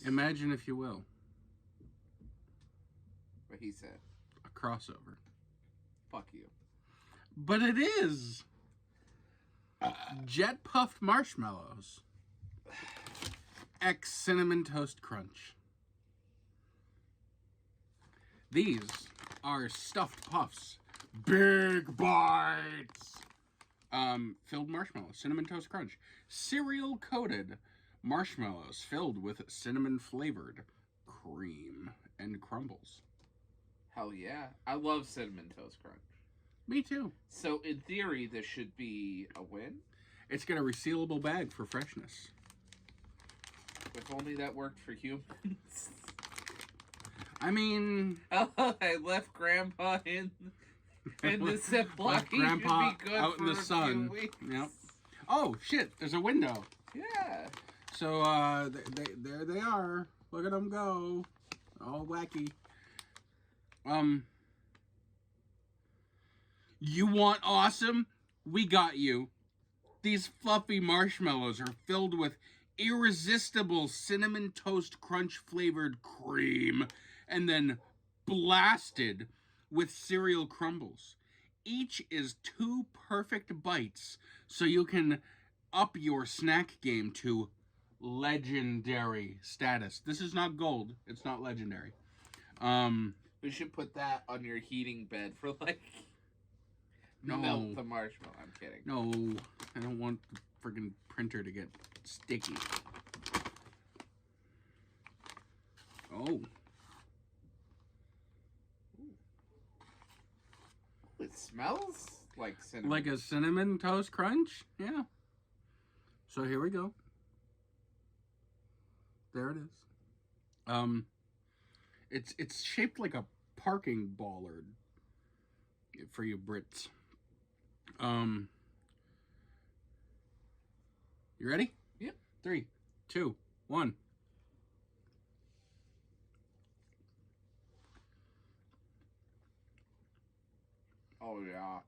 Imagine, if you will, What he said. a crossover. Fuck you. But it is! Jet puffed marshmallows. X Cinnamon Toast Crunch. These are stuffed puffs. Big bites! Filled marshmallows. Cinnamon Toast Crunch. Cereal coated marshmallows filled with cinnamon flavored cream and crumbles. Hell yeah. I love Cinnamon Toast Crunch. Me too. So, in theory, this should be a win? It's got a resealable bag for freshness. If only that worked for humans. I mean... I left Grandpa in the Ziploc. Left He Grandpa should be good out for in the a sun. few weeks. Yep. Oh, shit, there's a window. Yeah. So, there they are. Look at them go. All wacky. You want awesome? We got you. These fluffy marshmallows are filled with irresistible cinnamon toast crunch flavored cream and then blasted with cereal crumbles. Each is 2 perfect bites, so you can up your snack game to legendary status. This is not gold. It's not legendary. We should put that on your heating bed for like... No. Melt the marshmallow. I'm kidding. No, I don't want the friggin' printer to get sticky. Oh. It smells like cinnamon. Like a cinnamon toast crunch? Yeah. So here we go. There it is. It's shaped like a parking bollard for you Brits. You ready? Yep. 3, 2, 1. Oh, yeah.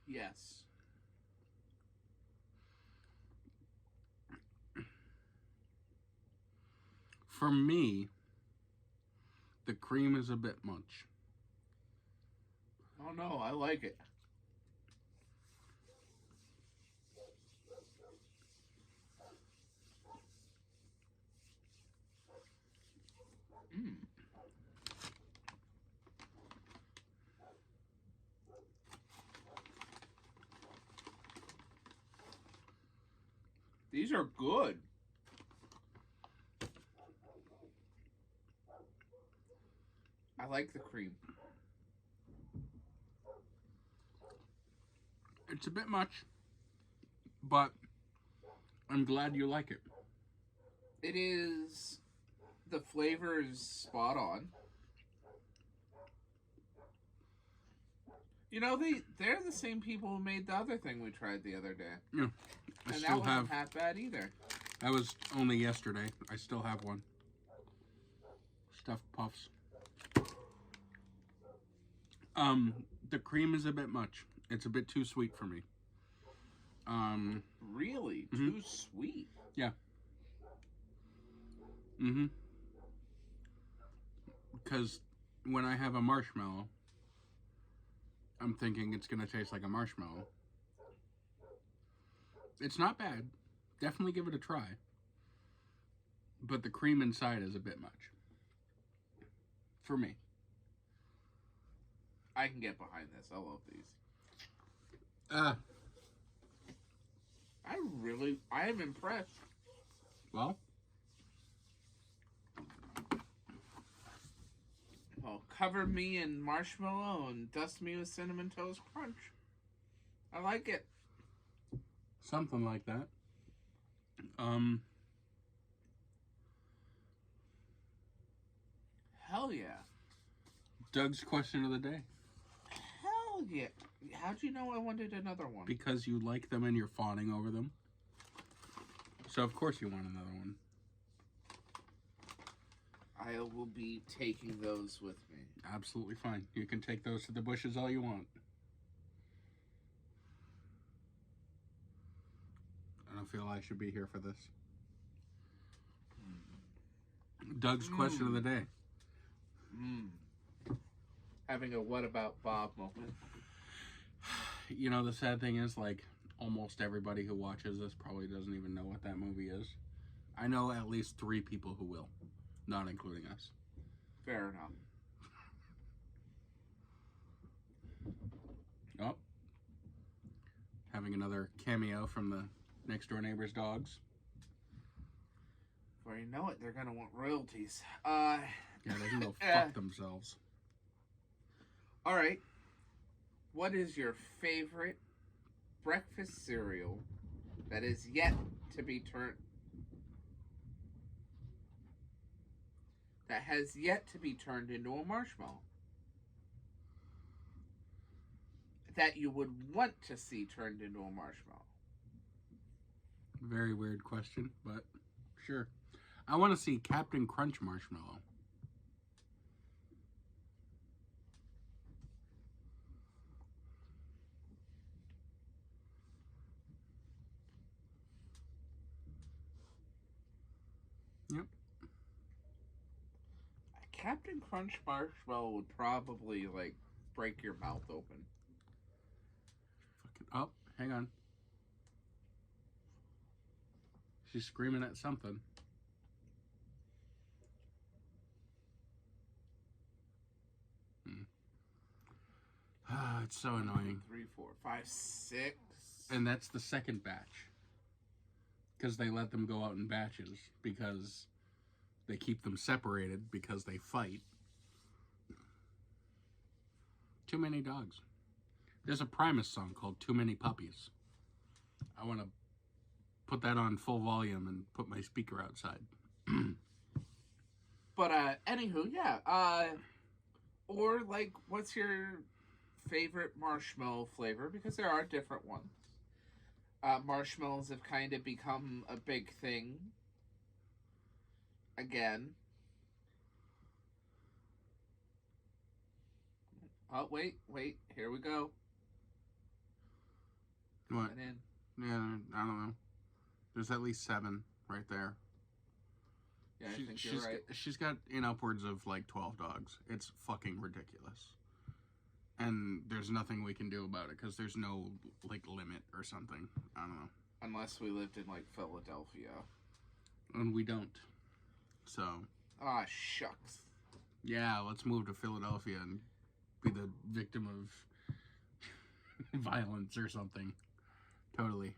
Yes. For me, the cream is a bit much. Oh, no. I like it. Mm. These are good. I like the cream. It's a bit much, but I'm glad you like it. It is... The flavor is spot on. You know, they're the same people who made the other thing we tried the other day. Yeah, I And still that have. wasn't half bad either. That was only yesterday. I still have one. Stuffed puffs. The cream is a bit much. It's a bit too sweet for me. Really? Mm-hmm. Too sweet? Yeah. Mm-hmm. Because when I have a marshmallow, I'm thinking it's going to taste like a marshmallow. It's not bad. Definitely give it a try. But the cream inside is a bit much. For me. I can get behind this. I love these. I am impressed. Well. Well, cover me in marshmallow and dust me with cinnamon toast crunch. I like it. Something like that. Hell yeah. Doug's question of the day. Hell yeah. How'd you know I wanted another one? Because you like them and you're fawning over them. So of course you want another one. I will be taking those with me. Absolutely fine. You can take those to the bushes all you want. I don't feel I should be here for this. Doug's question of the day. Having a what about Bob moment. You know, the sad thing is, like, almost everybody who watches this probably doesn't even know what that movie is. I know at least 3 people who will, not including us. Fair enough. Oh. Having another cameo from the next door neighbor's dogs. Before you know it, they're gonna want royalties. Yeah, they can go fuck themselves. Alright. What is your favorite breakfast cereal that is yet to be turned... that has yet to be turned into a marshmallow? That you would want to see turned into a marshmallow? Very weird question, but sure. I want to see Captain Crunch marshmallow. Yep. A Captain Crunch marshmallow would probably, like, break your mouth open. Fucking, oh, hang on. She's screaming at something. It's so annoying. 3, 4, 5, 6. And that's the second batch. Because they let them go out in batches. Because they keep them separated. Because they fight. Too many dogs. There's a Primus song called Too Many Puppies. I want to put that on full volume and put my speaker outside. But, anywho, yeah. Or, like, what's your favorite marshmallow flavor? Because there are different ones. Marshmallows have kind of become a big thing. Again. Oh, wait. Here we go. What? Coming in. Yeah, I don't know. There's at least 7 right there. Yeah, I think you're right. She's got in upwards of like 12 dogs. It's fucking ridiculous. And there's nothing we can do about it because there's no like limit or something. I don't know. Unless we lived in like Philadelphia. And we don't. So. Ah, shucks. Yeah, let's move to Philadelphia and be the victim of violence or something. Totally.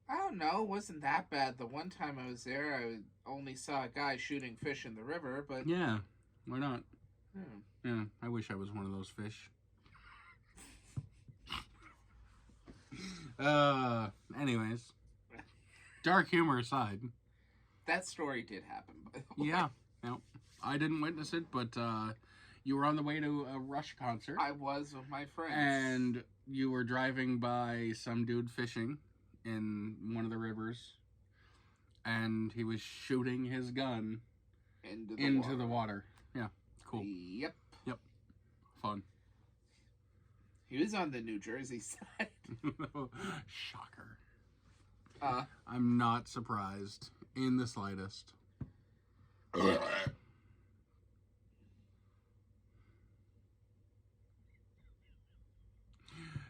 I don't know. It wasn't that bad. The one time I was there, I only saw a guy shooting fish in the river, but... Yeah, why not? Yeah, I wish I was one of those fish. Anyways. Dark humor aside. That story did happen, by the way. Yeah. I didn't witness it, but you were on the way to a Rush concert. I was with my friends. And you were driving by some dude fishing in one of the rivers. And he was shooting his gun into the water. Yeah, cool. Yep. Fun. He was on the New Jersey side. Shocker. Uh, I'm not surprised in the slightest.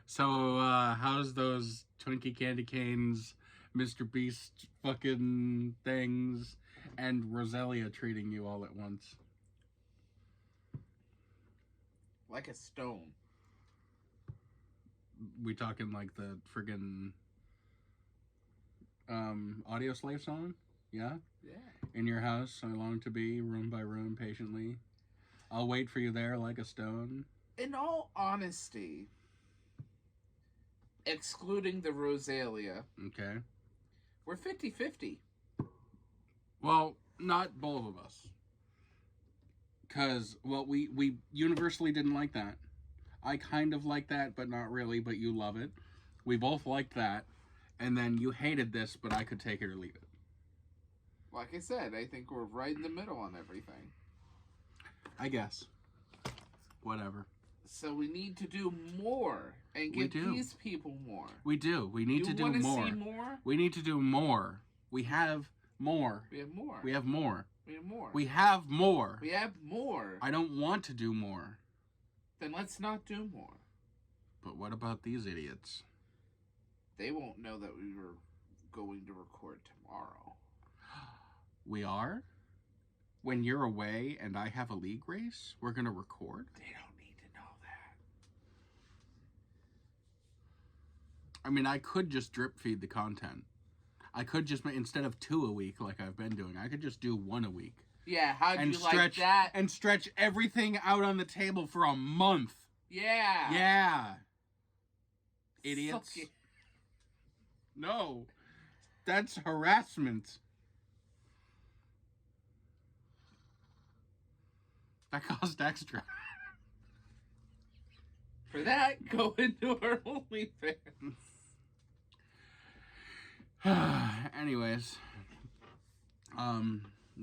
So, how's those Twinkie Candy Canes, Mr. Beast fucking things, and Roselia treating you all at once? like a stone. We talking like the friggin' Audio Slave song? Yeah? Yeah. In your house, I long to be, room by room, patiently. I'll wait for you there like a stone. In all honesty, excluding the Roselia, Okay. we're 50-50. Well, not both of us. Because, well, we universally didn't like that. I kind of like that, but not really, but you love it. We both liked that. And then you hated this, but I could take it or leave it. Like I said, I think we're right in the middle on everything. I guess. Whatever. So we need to do more And We give do. these people more. We do. We need to do wanna more. See more? We need to do more. We have more. We have more. We have more. We have more. We have more. We have more. I don't want to do more. Then let's not do more. But what about these idiots? They won't know that we were going to record tomorrow. We are? When you're away and I have a league race, we're going to record? They don't need to know that. I mean, I could just drip feed the content. I could just, instead of 2 a week like I've been doing, I could just do 1 a week. Yeah, how'd you stretch, like that? And stretch everything out on the table for a month. Yeah. Yeah. Idiots. Suck it. No. That's harassment. That cost extra. For that, go into our OnlyFans. Anyways.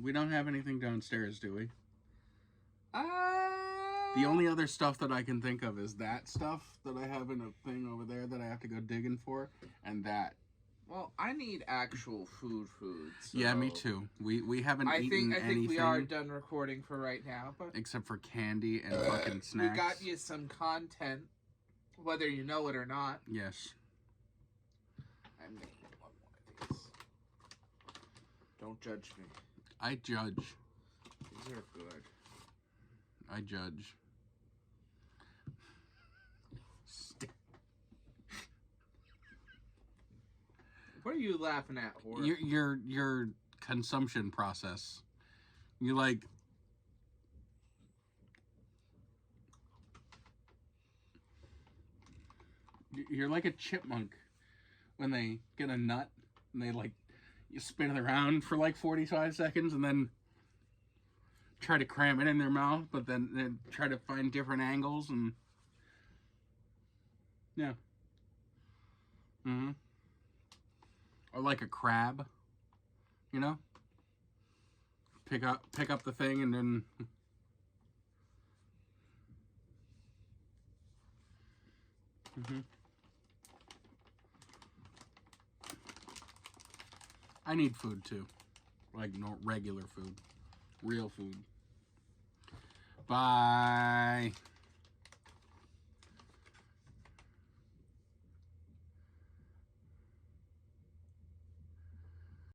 We don't have anything downstairs, do we? The only other stuff that I can think of is that stuff that I have in a thing over there that I have to go digging for, and that. Well, I need actual food. So Yeah, me too. We haven't eaten anything. I think we are done recording for right now, but except for candy and fucking snacks. We got you some content, whether you know it or not. Yes. I made one more of these. Don't judge me. I judge. These are good. I judge. What are you laughing at, Or? Your consumption process. You like. You're like a chipmunk when they get a nut and they like you spin it around for like 45 seconds and then try to cram it in their mouth, but then try to find different angles and yeah. Mm-hmm. Or like a crab, you know? Pick up the thing and then mm-hmm. I need food too. Like no regular food. Real food. Bye.